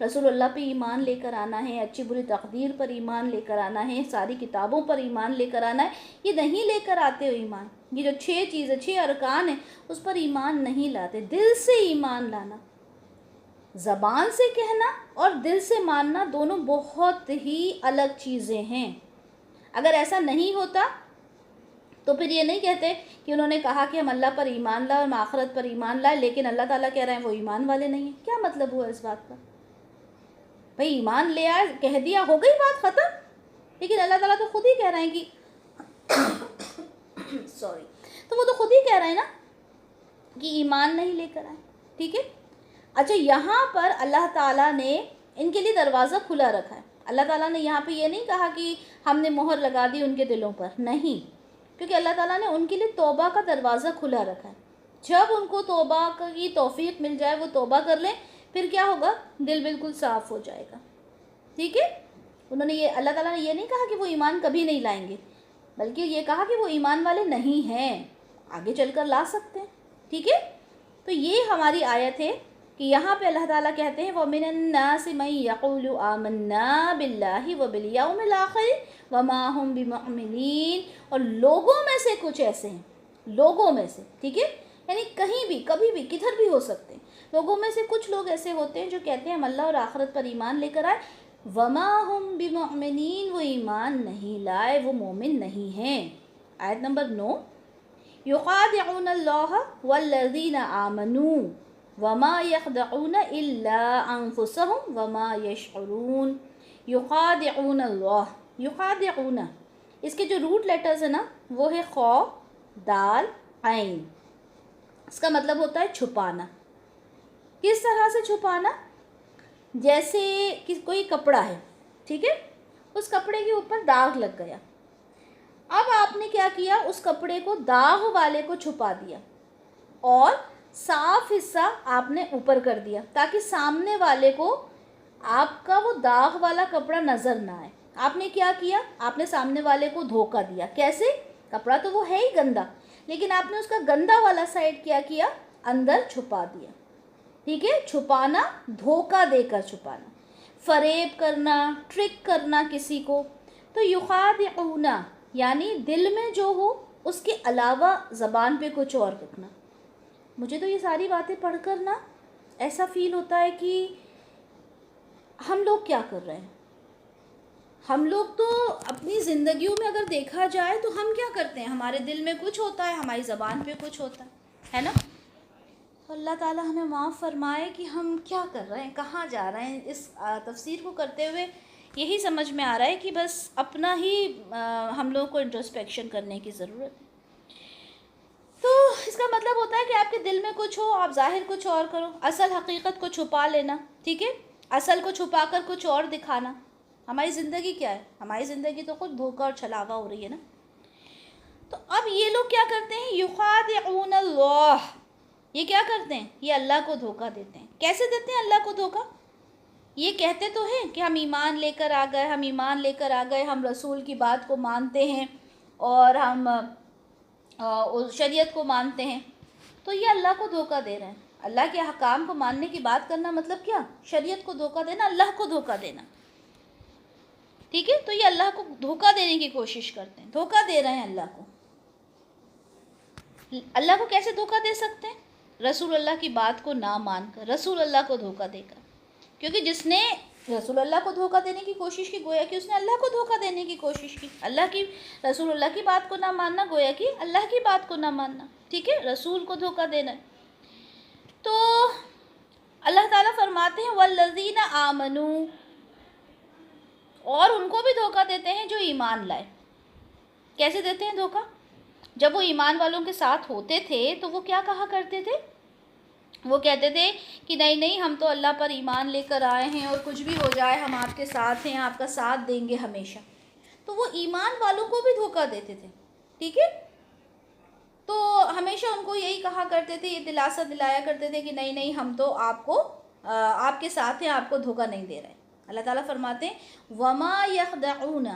رسول اللہ پہ ایمان لے کر آنا ہے، اچھی بری تقدیر پر ایمان لے کر آنا ہے، ساری کتابوں پر ایمان لے کر آنا ہے، یہ نہیں لے کر آتے ہو ایمان. یہ جو 6 چیزیں، 6 ارکان ہیں، اس پر ایمان نہیں لاتے. دل سے ایمان لانا، زبان سے کہنا اور دل سے ماننا دونوں بہت ہی الگ چیزیں ہیں. اگر ایسا نہیں ہوتا تو پھر یہ نہیں کہتے کہ انہوں نے کہا کہ ہم اللہ پر ایمان لائے اور ہم آخرت پر ایمان لائے، لیکن اللہ تعالیٰ کہہ رہے ہیں وہ ایمان والے نہیں ہیں. کیا مطلب ہوا اس بات کا؟ بھئی ایمان لے آئے، کہہ دیا، ہو گئی بات ختم. لیکن اللہ تعالیٰ تو خود ہی کہہ رہے ہیں کہ تو وہ تو خود ہی کہہ رہے ہیں نا کہ ایمان نہیں لے کر آئے، ٹھیک ہے. اچھا، یہاں پر اللہ تعالیٰ نے ان کے لیے دروازہ کھلا رکھا ہے. اللہ تعالیٰ نے یہاں پہ یہ نہیں کہا کہ ہم نے مہر لگا دی ان کے دلوں پر، نہیں، کیونکہ اللہ تعالیٰ نے ان کے لیے توبہ کا دروازہ کھلا رکھا ہے. جب ان کو توبہ کی توفیق مل جائے وہ توبہ کر لیں، پھر کیا ہوگا؟ دل بالکل صاف ہو جائے گا، ٹھیک ہے. انہوں نے اللہ تعالیٰ نے یہ نہیں کہا کہ وہ ایمان کبھی نہیں لائیں گے، بلکہ یہ کہا کہ وہ ایمان والے نہیں ہیں، آگے چل کر لا سکتے ہیں، ٹھیک ہے. تو یہ ہماری آیت ہے کہ یہاں پہ اللہ تعالیٰ کہتے ہیں وَمِنَ النَّاسِ مَن يَقُولُ آمَنَّا بِاللَّهِ وَبِالْيَوْمِ الْآخِرِ وَمَا هُمْ بِمُؤْمِنِينَ، اور لوگوں میں سے کچھ ایسے ہیں، لوگوں میں سے، ٹھیک ہے، یعنی کہیں بھی کبھی بھی کدھر بھی ہو سکتے ہیں. لوگوں میں سے کچھ لوگ ایسے ہوتے ہیں جو کہتے ہیں ہم اللہ اور آخرت پر ایمان لے کر آئے، وَمَا هُمْ بِمُؤْمِنِينَ، وہ ایمان نہیں لائے، وہ مومن نہیں ہیں. آیت نمبر 9، يُخَادِعُونَ اللَّهَ وَالَّذِينَ آمَنُوا وَمَا يَخْدَعُونَ إِلَّا أَنفُسَهُمْ وَمَا يَشْعُرُونَ. يُخَادِعُونَ اللَّهَ، يُخَادِعُونَ، اس کے جو روٹ لیٹرز ہیں نا وہ ہے خو، دال، عین. اس کا مطلب ہوتا ہے چھپانا. کس طرح سے چھپانا؟ جیسے کہ کوئی کپڑا ہے، ٹھیک ہے، اس کپڑے کے اوپر داغ لگ گیا، اب آپ نے کیا کیا؟ اس کپڑے کو داغ والے کو چھپا دیا اور صاف حصہ آپ نے اوپر کر دیا تاکہ سامنے والے کو آپ کا وہ داغ والا کپڑا نظر نہ آئے. آپ نے کیا کیا؟ آپ نے سامنے والے کو دھوکہ دیا. کیسے؟ کپڑا تو وہ ہے ہی گندا، لیکن آپ نے اس کا گندا والا سائڈ کیا اندر چھپا دیا، ٹھیک ہے. چھپانا، دھوکہ دے کر چھپانا، فریب کرنا، ٹرک کرنا کسی کو. تو یخادعون یعنی دل میں جو ہو اس کے علاوہ زبان پہ کچھ اور رکھنا. مجھے تو یہ ساری باتیں پڑھ کر نا ایسا فیل ہوتا ہے کہ ہم لوگ کیا کر رہے ہیں. ہم لوگ تو اپنی زندگیوں میں اگر دیکھا جائے تو ہم کیا کرتے ہیں, ہمارے دل میں کچھ ہوتا ہے, ہماری زبان پہ کچھ ہوتا ہے نا. تو اللہ تعالیٰ ہمیں معاف فرمائے کہ ہم کیا کر رہے ہیں, کہاں جا رہے ہیں. اس تفسیر کو کرتے ہوئے یہی سمجھ میں آ رہا ہے کہ بس اپنا ہی ہم لوگوں کو انٹروسپیکشن کرنے کی ضرورت ہے. تو اس کا مطلب ہوتا ہے کہ آپ کے دل میں کچھ ہو, آپ ظاہر کچھ اور کرو, اصل حقیقت کو چھپا لینا. ٹھیک ہے, اصل کو چھپا کر کچھ اور دکھانا. ہماری زندگی کیا ہے, ہماری زندگی تو خود دھوکہ اور چھلاوا ہو رہی ہے نا. تو اب یہ لوگ کیا کرتے ہیں, یخادعون اللہ, یہ کیا کرتے ہیں, یہ اللہ کو دھوکہ دیتے ہیں. کیسے دیتے ہیں اللہ کو دھوکہ؟ یہ کہتے تو ہیں کہ ہم ایمان لے کر آ گئے, ہم ایمان لے کر آ گئے, ہم رسول کی بات کو مانتے ہیں اور ہم شریعت کو مانتے ہیں. تو یہ اللہ کو دھوکہ دے رہے ہیں. اللہ کے احکام کو ماننے کی بات کرنا مطلب کیا, شریعت کو دھوکہ دینا, اللہ کو دھوکہ دینا. ٹھیک ہے, تو یہ اللہ کو دھوکہ دینے کی کوشش کرتے ہیں, دھوکہ دے رہے ہیں اللہ کو. اللہ کو کیسے دھوکہ دے سکتے ہیں؟ رسول اللہ کی بات کو نہ مان کر, رسول اللہ کو دھوکہ دے کر. کیونکہ جس نے رسول اللہ کو دھوکہ دینے کی کوشش کی, گویا کہ اس نے اللہ کو دھوکہ دینے کی کوشش کی. اللہ کی, رسول اللہ کی بات کو نہ ماننا گویا کہ اللہ کی بات کو نہ ماننا. ٹھیک ہے, رسول کو دھوکہ دینا ہے. تو اللہ تعالیٰ فرماتے ہیں والذین آمنوا, اور ان کو بھی دھوکہ دیتے ہیں جو ایمان لائے. کیسے دیتے ہیں دھوکہ؟ جب وہ ایمان والوں کے ساتھ ہوتے تھے تو وہ کیا کہا کرتے تھے, وہ کہتے تھے کہ نہیں نہیں, ہم تو اللہ پر ایمان لے کر آئے ہیں اور کچھ بھی ہو جائے ہم آپ کے ساتھ ہیں, آپ کا ساتھ دیں گے ہمیشہ. تو وہ ایمان والوں کو بھی دھوکہ دیتے تھے. ٹھیک ہے, تو ہمیشہ ان کو یہی کہا کرتے تھے, یہ دلاسا دلایا کرتے تھے کہ نہیں نہیں, ہم تو آپ کے ساتھ ہیں, آپ کو دھوکہ نہیں دے رہے. اللہ تعالیٰ فرماتے ہیں وما یخدعون,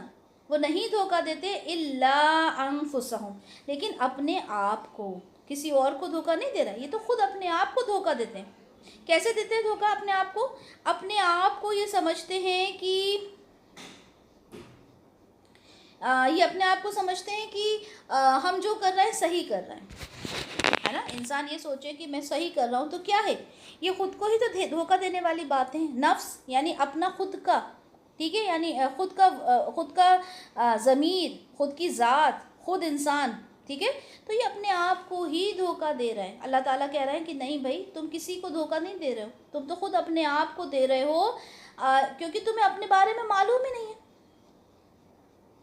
وہ نہیں دھوکہ دیتے الا انفسہم, لیکن اپنے آپ کو, کسی اور کو دھوکہ نہیں دے رہا. یہ تو خود اپنے آپ کو دھوکہ دیتے ہیں. کیسے دیتے ہیں دھوکہ اپنے آپ کو؟ اپنے آپ کو یہ سمجھتے ہیں کہ یہ اپنے آپ کو سمجھتے ہیں کہ ہم جو کر رہے ہیں صحیح کر رہے ہیں, ہے نا. انسان یہ سوچے کہ میں صحیح کر رہا ہوں تو کیا ہے, یہ خود کو ہی تو دھوکہ دینے والی باتیں ہیں. نفس یعنی اپنا خود کا, ٹھیک ہے, یعنی خود کا ضمیر, خود کی ذات, خود انسان. ٹھیک ہے, تو یہ اپنے آپ کو ہی دھوکہ دے رہے ہیں. اللہ تعالیٰ کہہ رہے ہیں کہ نہیں بھائی, تم کسی کو دھوکہ نہیں دے رہے ہو, تم تو خود اپنے آپ کو دے رہے ہو, کیونکہ تمہیں اپنے بارے میں معلوم ہی نہیں ہے.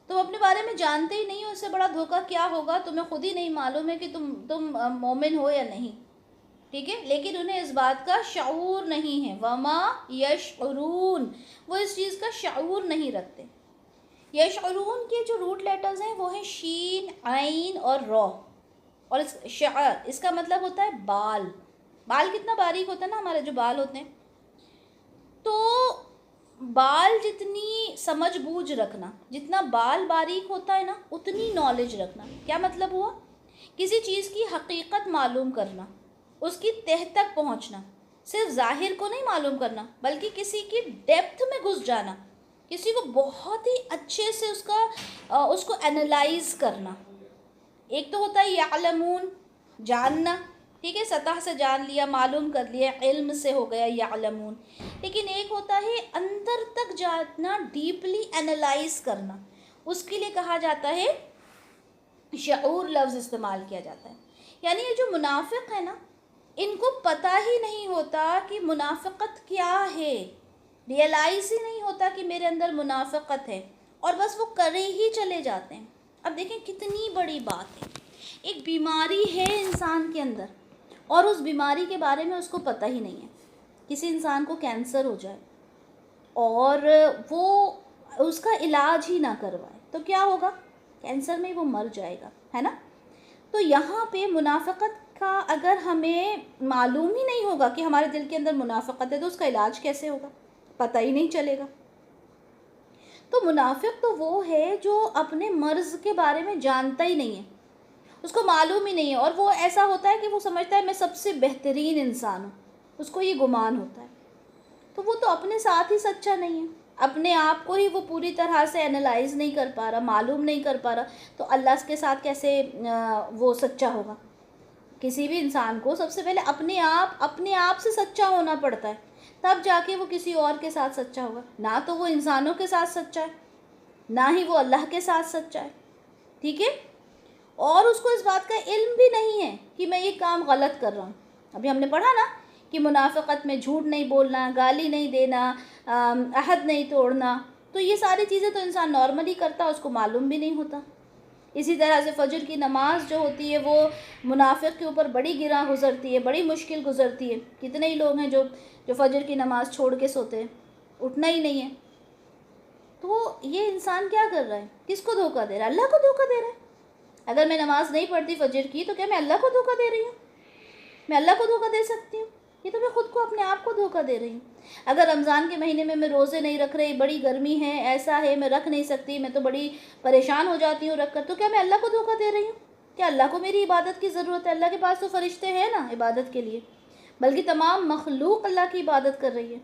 تم اپنے بارے میں جانتے ہی نہیں ہو, اس سے بڑا دھوکہ کیا ہوگا. تمہیں خود ہی نہیں معلوم ہے کہ تم مومن ہو یا نہیں. ٹھیک ہے, لیکن انہیں اس بات کا شعور نہیں ہے. وما یشعرون, وہ اس چیز کا شعور نہیں رکھتے. یشعرون کے جو روٹ لیٹرز ہیں وہ ہیں شین, عین اور را. اور شعر, اس کا مطلب ہوتا ہے بال. بال کتنا باریک ہوتا ہے نا, ہمارے جو بال ہوتے ہیں. تو بال جتنی سمجھ بوجھ رکھنا, جتنا بال باریک ہوتا ہے نا, اتنی نالج رکھنا. کیا مطلب ہوا؟ کسی چیز کی حقیقت معلوم کرنا, اس کی تہ تک پہنچنا, صرف ظاہر کو نہیں معلوم کرنا بلکہ کسی کی ڈیپتھ میں گھس جانا, کسی کو بہت ہی اچھے سے اس کو انالائز کرنا. ایک تو ہوتا ہے یعلمون, جاننا. ٹھیک ہے, سطح سے جان لیا, معلوم کر لیا, علم سے ہو گیا یعلمون. لیکن ایک ہوتا ہے اندر تک جاننا, ڈیپلی انالائز کرنا. اس کے لیے کہا جاتا ہے شعور, لفظ استعمال کیا جاتا ہے. یعنی یہ جو منافق ہے نا, ان کو پتہ ہی نہیں ہوتا کہ منافقت کیا ہے, ریئلائز ہی نہیں ہوتا کہ میرے اندر منافقت ہے, اور بس وہ کرے ہی چلے جاتے ہیں. اب دیکھیں کتنی بڑی بات ہے, ایک بیماری ہے انسان کے اندر اور اس بیماری کے بارے میں اس کو پتہ ہی نہیں ہے. کسی انسان کو کینسر ہو جائے اور وہ اس کا علاج ہی نہ کروائے تو کیا ہوگا؟ کینسر میں وہ مر جائے گا, ہے نا. تو یہاں پہ منافقت کا اگر ہمیں معلوم ہی نہیں ہوگا کہ ہمارے دل کے اندر منافقت ہے تو اس کا علاج کیسے ہوگا؟ پتہ ہی نہیں چلے گا. تو منافق تو وہ ہے جو اپنے مرض کے بارے میں جانتا ہی نہیں ہے, اس کو معلوم ہی نہیں ہے, اور وہ ایسا ہوتا ہے کہ وہ سمجھتا ہے میں سب سے بہترین انسان ہوں, اس کو یہ گمان ہوتا ہے. تو وہ تو اپنے ساتھ ہی سچا نہیں ہے. اپنے آپ کو ہی وہ پوری طرح سے انالائز نہیں کر پا رہا، معلوم نہیں کر پا رہا، تو اللہ کے ساتھ کیسے وہ سچا ہوگا؟ کسی بھی انسان کو سب سے پہلے اپنے آپ سے سچا ہونا پڑتا ہے، تب جا کے وہ کسی اور کے ساتھ سچا ہوگا. نہ تو وہ انسانوں کے ساتھ سچا ہے، نہ ہی وہ اللہ کے ساتھ سچا ہے. ٹھیک ہے؟ اور اس کو اس بات کا علم بھی نہیں ہے کہ میں یہ کام غلط کر رہا ہوں. ابھی ہم نے پڑھا نا کہ منافقت میں جھوٹ نہیں بولنا، گالی نہیں دینا، عہد نہیں توڑنا، تو یہ ساری چیزیں تو انسان نارملی کرتا ہے، اس کو معلوم بھی نہیں ہوتا. اسی طرح سے فجر کی نماز جو ہوتی ہے وہ منافق کے اوپر بڑی گراں گزرتی ہے، بڑی مشکل گزرتی ہے. کتنے ہی لوگ ہیں جو فجر کی نماز چھوڑ کے سوتے ہیں، اٹھنا ہی نہیں ہے. تو یہ انسان کیا کر رہا ہے؟ کس کو دھوکہ دے رہا ہے؟ اللہ کو دھوکہ دے رہا ہے. اگر میں نماز نہیں پڑھتی فجر کی تو کیا میں اللہ کو دھوکہ دے رہی ہوں؟ میں اللہ کو دھوکہ دے سکتی ہوں؟ یہ تو میں خود کو، اپنے آپ کو دھوکہ دے رہی ہوں. اگر رمضان کے مہینے میں روزے نہیں رکھ رہی، بڑی گرمی ہے، ایسا ہے، میں رکھ نہیں سکتی، میں تو بڑی پریشان ہو جاتی ہوں رکھ کر، تو کیا میں اللہ کو دھوکہ دے رہی ہوں؟ کیا اللہ کو میری عبادت کی ضرورت ہے؟ اللہ کے پاس تو فرشتے ہیں نا عبادت کے لیے، بلکہ تمام مخلوق اللہ کی عبادت کر رہی ہے.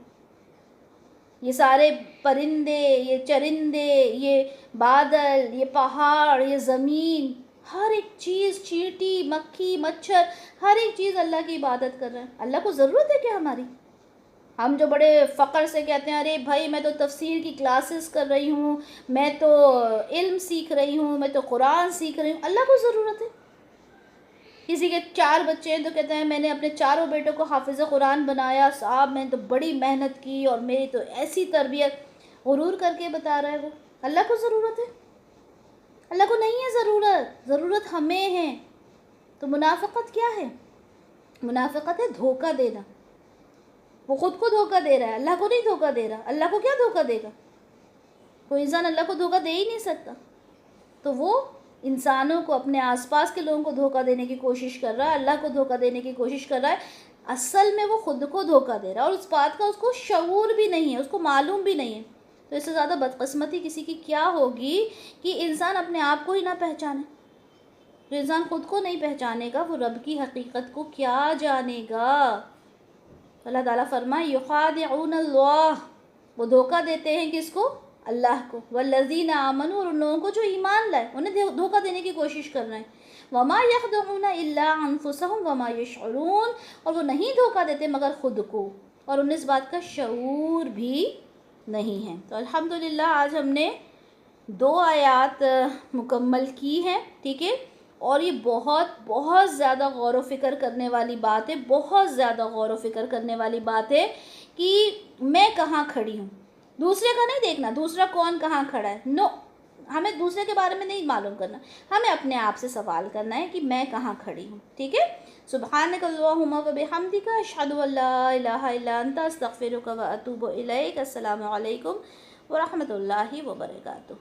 یہ سارے پرندے، یہ چرندے، یہ بادل، یہ پہاڑ، یہ زمین، ہر ایک چیز، چیٹی، مکھی، مچھر، ہر ایک چیز اللہ کی عبادت کر رہا ہے. اللہ کو ضرورت ہے کیا ہماری؟ ہم جو بڑے فخر سے کہتے ہیں ارے بھائی میں تو تفسیر کی کلاسز کر رہی ہوں، میں تو علم سیکھ رہی ہوں، میں تو قرآن سیکھ رہی ہوں. اللہ کو ضرورت ہے؟ کسی کے 4 بچے ہیں تو کہتے ہیں میں نے اپنے چاروں بیٹوں کو حافظ قرآن بنایا، صاحب میں نے تو بڑی محنت کی اور میری تو ایسی تربیت. غرور کر کے بتا رہا ہے وہ. اللہ کو ضرورت ہے؟ اللہ کو نہیں ہے ضرورت، ضرورت ہمیں ہے. تو منافقت کیا ہے؟ منافقت ہے دھوکہ دینا. وہ خود کو دھوکہ دے رہا ہے، اللہ کو نہیں دھوکہ دے رہا. اللہ کو کیا دھوکہ دے گا؟ کوئی انسان اللہ کو دھوکہ دے ہی نہیں سکتا. تو وہ انسانوں کو، اپنے آس پاس کے لوگوں کو دھوکہ دینے کی کوشش کر رہا ہے، اللہ کو دھوکہ دینے کی کوشش کر رہا ہے. اصل میں وہ خود کو دھوکہ دے رہا ہے اور اس بات کا اس کو شعور بھی نہیں ہے، اس کو معلوم بھی نہیں ہے. تو اس سے زیادہ بدقسمتی کسی کی کیا ہوگی کہ انسان اپنے آپ کو ہی نہ پہچانے. جو انسان خود کو نہیں پہچانے گا وہ رب کی حقیقت کو کیا جانے گا؟ اللہ تعالیٰ فرمائے یخادعون اللہ، وہ دھوکہ دیتے ہیں کس کو؟ اللہ کو. والذین آمنوا، اور ان لوگوں کو جو ایمان لائے انہیں دھوکہ دینے کی کوشش کر رہے ہیں. وما یخدعون الا انفسهم وما یشعرون، اور وہ نہیں دھوکہ دیتے مگر خود کو، اور انہیں اس بات کا شعور بھی نہیں ہے. تو الحمدللہ آج ہم نے 2 آیات مکمل کی ہیں. ٹھیک ہے؟ اور یہ بہت بہت زیادہ غور و فکر کرنے والی بات ہے، بہت زیادہ غور و فکر کرنے والی بات ہے کہ میں کہاں کھڑی ہوں. دوسرے کا نہیں دیکھنا، دوسرا کون کہاں کھڑا ہے، نو، ہمیں دوسرے کے بارے میں نہیں معلوم کرنا، ہمیں اپنے آپ سے سوال کرنا ہے کہ میں کہاں کھڑی ہوں. ٹھیک ہے؟ سبحانک اللہم و بحمدک، اشہد ان لا الہ الا انت، استغفرک و اتوب الیک. السلام علیکم ورحمۃ اللہ وبرکاتہ.